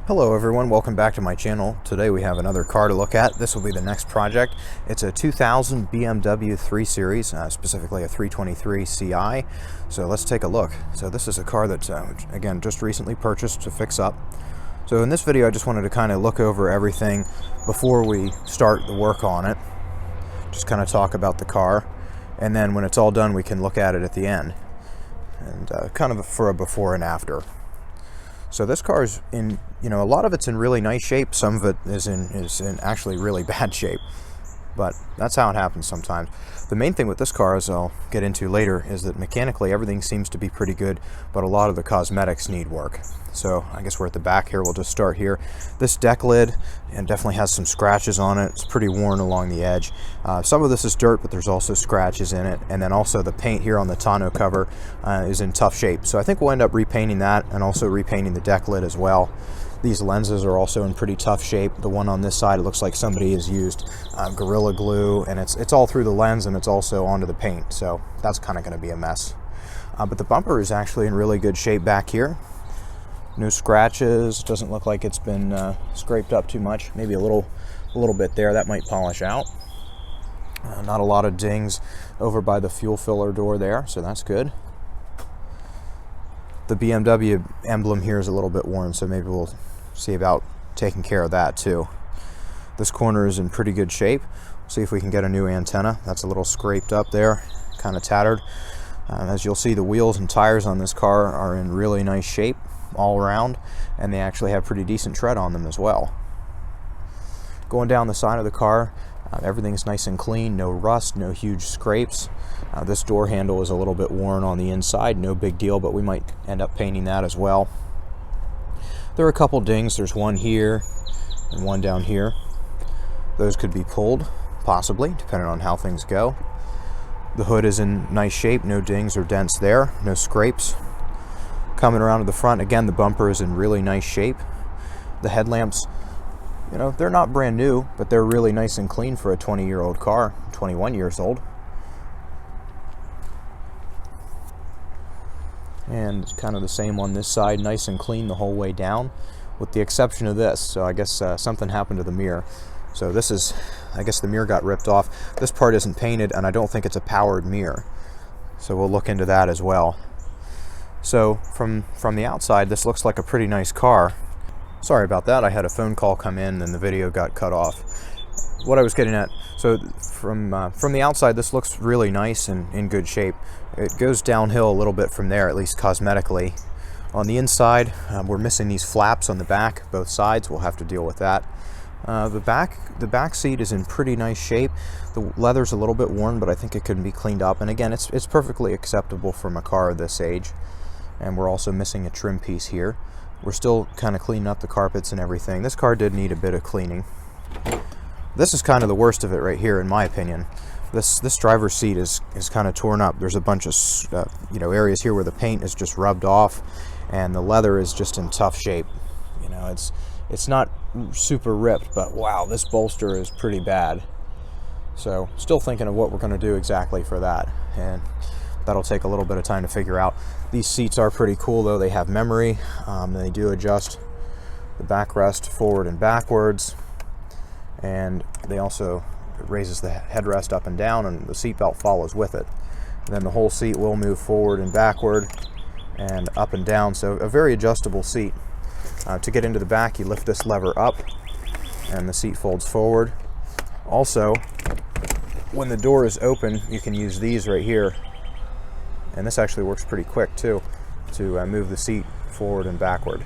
Hello everyone, welcome back to my channel. Today we have another car to look at. This will be the next project. It's a 2000 BMW 3 Series, specifically a 323 Ci. So let's take a look. So this is a car that's, again, just recently purchased to fix up. So in this video I just wanted to kind of look over everything before we start the work on it. Just kind of talk about the car. And then when it's all done we can look at it at the end. And kind of for a before and after. So this car is in, a lot of it's in really nice shape. Some of it is in actually really bad shape. But that's how it happens sometimes. The main thing with this car, as I'll get into later, is that mechanically everything seems to be pretty good, but a lot of the cosmetics need work. So I guess we're at the back here. We'll just start here. This deck lid definitely has some scratches on it. It's pretty worn along the edge. Some of this is dirt, but there's also scratches in it. And then also the paint here on the tonneau cover is in tough shape. So I think we'll end up repainting that and also repainting the deck lid as well. These lenses are also in pretty tough shape. The one on this side, it looks like somebody has used Gorilla Glue, and it's all through the lens and it's also onto the paint. So that's kind of going to be a mess. But the bumper is actually in really good shape back here. No scratches. Doesn't look like it's been scraped up too much. Maybe a little bit there. That might polish out. Not a lot of dings over by the fuel filler door there, so that's good. The BMW emblem here is a little bit worn, so maybe we'll see about taking care of that too. This corner is in pretty good shape. See if we can get a new antenna. That's a little scraped up there, kind of tattered. As you'll see, the wheels and tires on this car are in really nice shape all around, and they actually have pretty decent tread on them as well. Going down the side of the car, everything's nice and clean, no rust, no huge scrapes. This door handle is a little bit worn on the inside, no big deal, but we might end up painting that as well. There are a couple dings. There's one here and one down here. Those could be pulled, possibly, depending on how things go. The hood is in nice shape, no dings or dents there, no scrapes. Coming around to the front, again, the bumper is in really nice shape. The headlamps, they're not brand new, but they're really nice and clean for a 20-year-old car, 21 years old. And it's kind of the same on this side, nice and clean the whole way down, with the exception of this. So I guess something happened to the mirror. So this is, I guess the mirror got ripped off. This part isn't painted, and I don't think it's a powered mirror. So we'll look into that as well. So from the outside, this looks like a pretty nice car. Sorry about that, I had a phone call come in and the video got cut off. What I was getting at, so from the outside, this looks really nice and in good shape. It goes downhill a little bit from there, at least cosmetically. On the inside, we're missing these flaps on the back, both sides. We'll have to deal with that. The back seat is in pretty nice shape. The leather's a little bit worn, but I think it can be cleaned up. And again, it's perfectly acceptable from a car of this age. And we're also missing a trim piece here. We're still kind of cleaning up the carpets and everything. This car did need a bit of cleaning. This is kind of the worst of it right here, in my opinion. This driver's seat is kind of torn up. There's a bunch of areas here where the paint is just rubbed off, and the leather is just in tough shape. It's not super ripped, but wow, this bolster is pretty bad. So still thinking of what we're going to do exactly for that, and that'll take a little bit of time to figure out. These seats are pretty cool though. They have memory. They do adjust the backrest forward and backwards, and they also raises the headrest up and down, and the seat belt follows with it. And then the whole seat will move forward and backward and up and down, so a very adjustable seat. To get into the back, you lift this lever up and the seat folds forward. Also, when the door is open, you can use these right here, and this actually works pretty quick too, to move the seat forward and backward.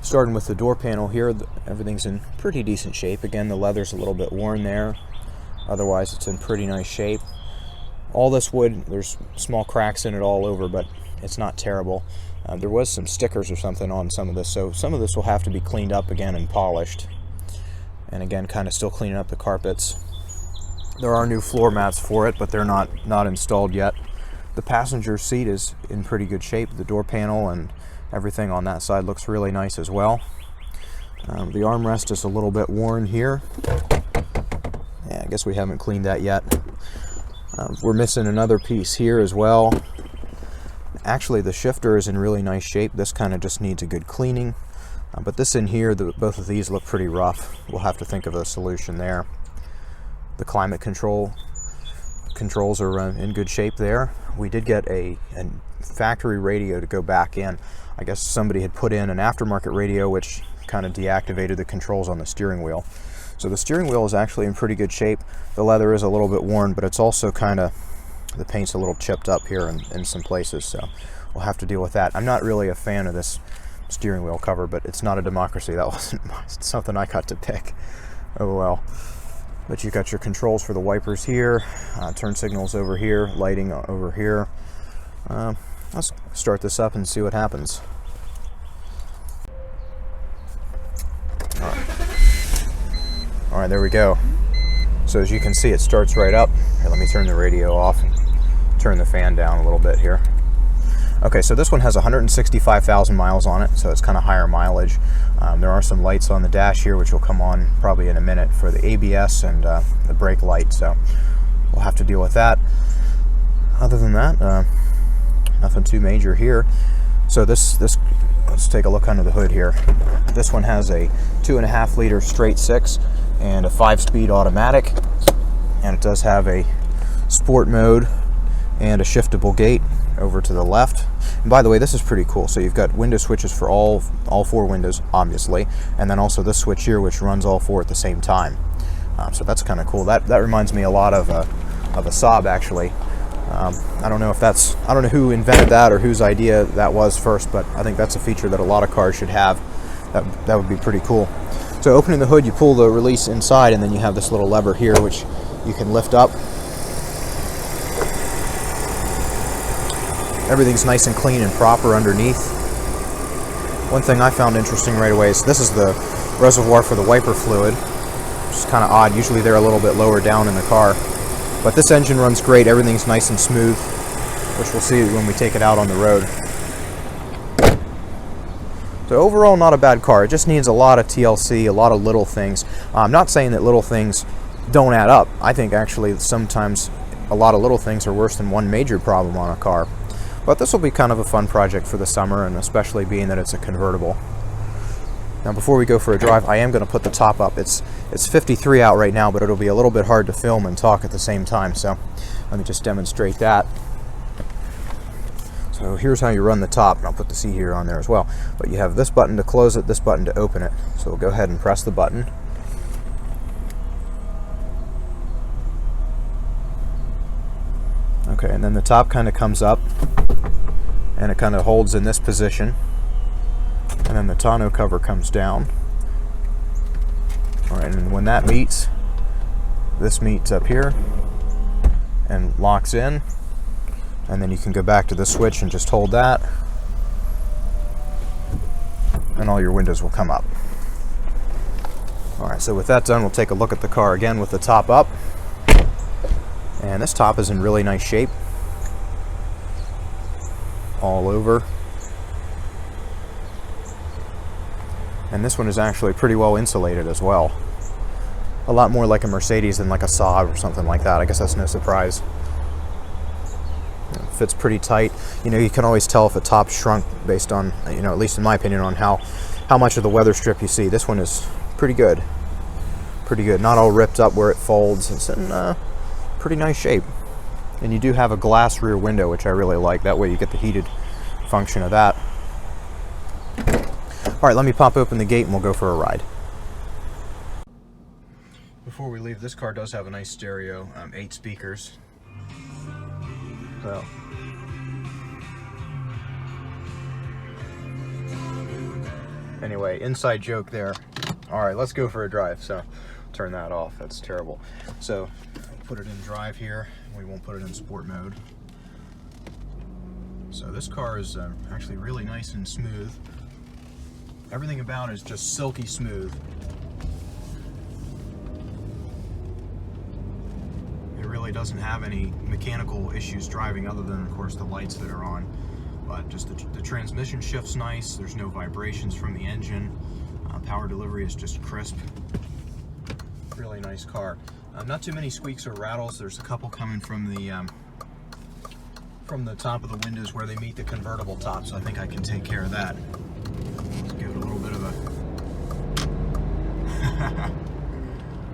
Starting with the door panel here, everything's in pretty decent shape. Again, the leather's a little bit worn there. Otherwise, it's in pretty nice shape. All this wood, there's small cracks in it all over, but it's not terrible. There was some stickers or something on some of this, so some of this will have to be cleaned up again and polished. And again, kind of still cleaning up the carpets. There are new floor mats for it, but they're not installed yet. The passenger seat is in pretty good shape. The door panel and everything on that side looks really nice as well. The armrest is a little bit worn here. Yeah, I guess we haven't cleaned that yet. We're missing another piece here as well. Actually, the shifter is in really nice shape. This kind of just needs a good cleaning. But this in here, both of these look pretty rough. We'll have to think of a solution there. The climate controls are in good shape there. We did get a factory radio to go back in. I guess somebody had put in an aftermarket radio, which kind of deactivated the controls on the steering wheel. So the steering wheel is actually in pretty good shape. The leather is a little bit worn, but it's also kind of, the paint's a little chipped up here in some places, so we'll have to deal with that. I'm not really a fan of this steering wheel cover, but it's not a democracy. That wasn't something I got to pick. Oh well. But you got your controls for the wipers here, turn signals over here, lighting over here. Let's start this up and see what happens. All right, there we go. So as you can see, it starts right up. Here, let me turn the radio off and turn the fan down a little bit here. Okay, so this one has 165,000 miles on it, so it's kind of higher mileage. There are some lights on the dash here, which will come on probably in a minute for the ABS and the brake light, so we'll have to deal with that. Other than that, nothing too major here. So this, let's take a look under the hood here. This one has a 2.5 liter straight six and a 5-speed automatic, and it does have a sport mode and a shiftable gate over to the left. And by the way, this is pretty cool. So you've got window switches for all 4 windows, obviously, and then also this switch here, which runs all 4 at the same time. So that's kind of cool. That reminds me a lot of a Saab, actually. I don't know who invented that or whose idea that was first, but I think that's a feature that a lot of cars should have. That would be pretty cool. So opening the hood, you pull the release inside, and then you have this little lever here, which you can lift up. Everything's nice and clean and proper underneath. One thing I found interesting right away is this is the reservoir for the wiper fluid, which is kind of odd. Usually they're a little bit lower down in the car. But this engine runs great. Everything's nice and smooth, which we'll see when we take it out on the road. So overall, not a bad car. It just needs a lot of TLC, a lot of little things. I'm not saying that little things don't add up. I think actually sometimes a lot of little things are worse than one major problem on a car. But this will be kind of a fun project for the summer, and especially being that it's a convertible. Now before we go for a drive, I am going to put the top up. It's 53 out right now, but it'll be a little bit hard to film and talk at the same time. So let me just demonstrate that. So here's how you run the top, and I'll put the seat here on there as well. But you have this button to close it, this button to open it. So we'll go ahead and press the button. Okay, and then the top kind of comes up, and it kind of holds in this position. And then the tonneau cover comes down. All right, and when that meets, this meets up here and locks in. And then you can go back to the switch and just hold that, and all your windows will come up. All right, so with that done, we'll take a look at the car again with the top up. And this top is in really nice shape all over. And this one is actually pretty well insulated as well. A lot more like a Mercedes than like a Saab or something like that. I guess that's no surprise. It fits pretty tight. You know, you can always tell if a top shrunk based on, you know, at least in my opinion, on how much of the weather strip you see. This one is pretty good. Pretty good. Not all ripped up where it folds. It's in pretty nice shape. And you do have a glass rear window, which I really like. That way you get the heated function of that. All right, let me pop open the gate and we'll go for a ride. Before we leave, this car does have a nice stereo, 8 speakers. So anyway, inside joke there. All right, let's go for a drive. So turn that off. That's terrible. So put it in drive here. We won't put it in sport mode. So this car is actually really nice and smooth. Everything about it is just silky smooth. It really doesn't have any mechanical issues driving, other than, of course, the lights that are on. But just the transmission shift's nice. There's no vibrations from the engine. Power delivery is just crisp. Really nice car. Not too many squeaks or rattles. There's a couple coming from from the top of the windows where they meet the convertible top, so I think I can take care of that. Let's give it a little bit of a...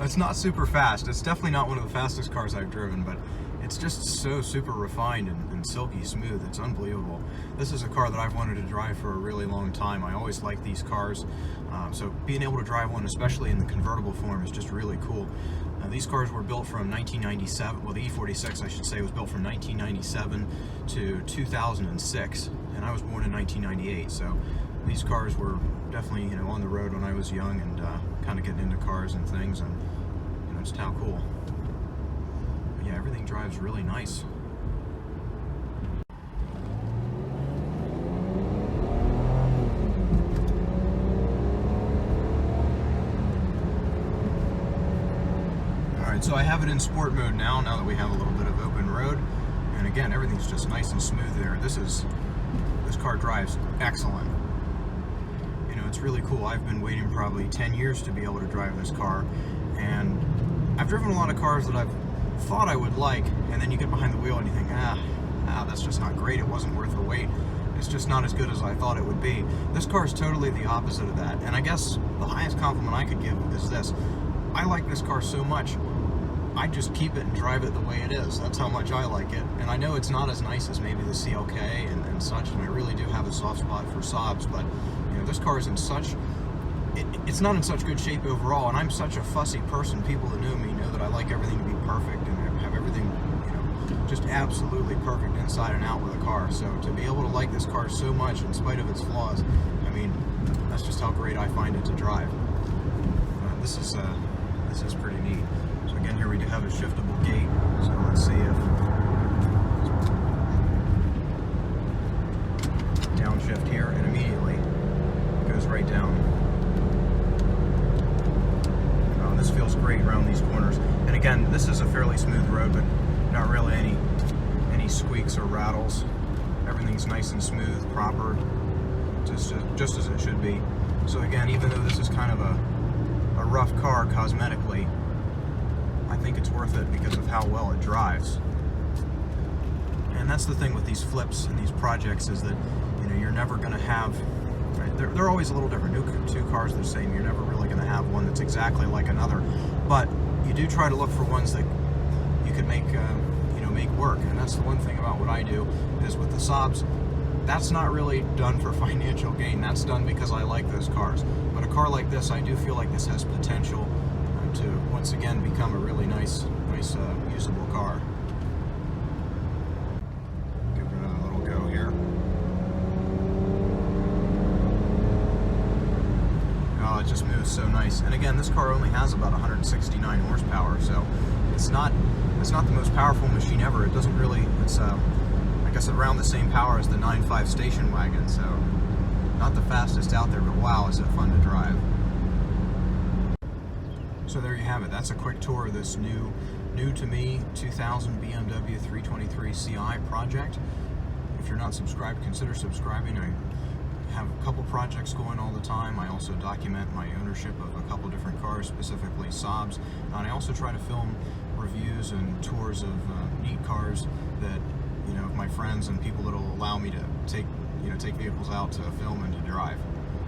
It's not super fast. It's definitely not one of the fastest cars I've driven, but it's just so super refined and silky smooth. It's unbelievable. This is a car that I've wanted to drive for a really long time. I always like these cars, so being able to drive one, especially in the convertible form, is just really cool. These cars were built from 1997, well, the E46 I should say was built from 1997 to 2006, and I was born in 1998, so these cars were definitely, you know, on the road when I was young and kind of getting into cars and things, and you know, just how cool. But yeah, everything drives really nice. Alright, so I have it in sport mode now that we have a little bit of open road, and again, everything's just nice and smooth there. This car drives excellent. It's really cool. I've been waiting probably 10 years to be able to drive this car, and I've driven a lot of cars that I've thought I would like, and then you get behind the wheel and you think, that's just not great. It wasn't worth the wait. It's just not as good as I thought it would be. This car is totally the opposite of that, and I guess the highest compliment I could give is this. I like this car so much, I just keep it and drive it the way it is. That's how much I like it. And I know it's not as nice as maybe the CLK and such, and I really do have a soft spot for Saabs, but you know, this car is in such, it's not in such good shape overall, and I'm such a fussy person. People that know me know that I like everything to be perfect and have everything, you know, just absolutely perfect inside and out with a car. So to be able to like this car so much in spite of its flaws, I mean, that's just how great I find it to drive. This is pretty neat. So again, here we do have a shiftable gate. So let's see if downshift here, and immediately it goes right down. This feels great around these corners. And again, this is a fairly smooth road, but not really any squeaks or rattles. Everything's nice and smooth, proper, just as it should be. So again, even though this is kind of a rough car cosmetically, I think it's worth it because of how well it drives. And that's the thing with these flips and these projects, is that, you know, you're never going to have, right, they're always a little different. No two cars are the same. You're never really going to have one that's exactly like another, but you do try to look for ones that you could make make work. And that's the one thing about what I do, is with the Saabs, that's not really done for financial gain. That's done because I like those cars. But a car like this, I do feel like this has potential to once again become a really nice usable car. Give it another little go here. Oh, it just moves so nice. And again, this car only has about 169 horsepower, so it's not the most powerful machine ever. It doesn't really, it's I guess around the same power as the 9.5 station wagon, so not the fastest out there, but wow, is it fun to drive. So there you have it. That's a quick tour of this new to me 2000 BMW 323 Ci project. If you're not subscribed, consider subscribing. I have a couple projects going all the time. I also document my ownership of a couple different cars, specifically Saabs, and I also try to film reviews and tours of neat cars that, you know, my friends and people that will allow me to take vehicles out to film and to drive.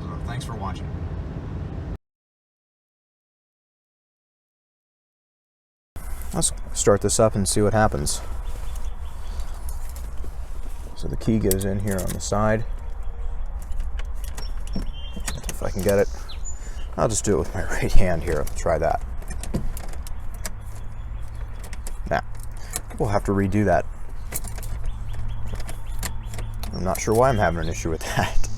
So thanks for watching. Let's start this up and see what happens. So the key goes in here on the side. If I can get it. I'll just do it with my right hand here. Let's try that. Now, we'll have to redo that. I'm not sure why I'm having an issue with that.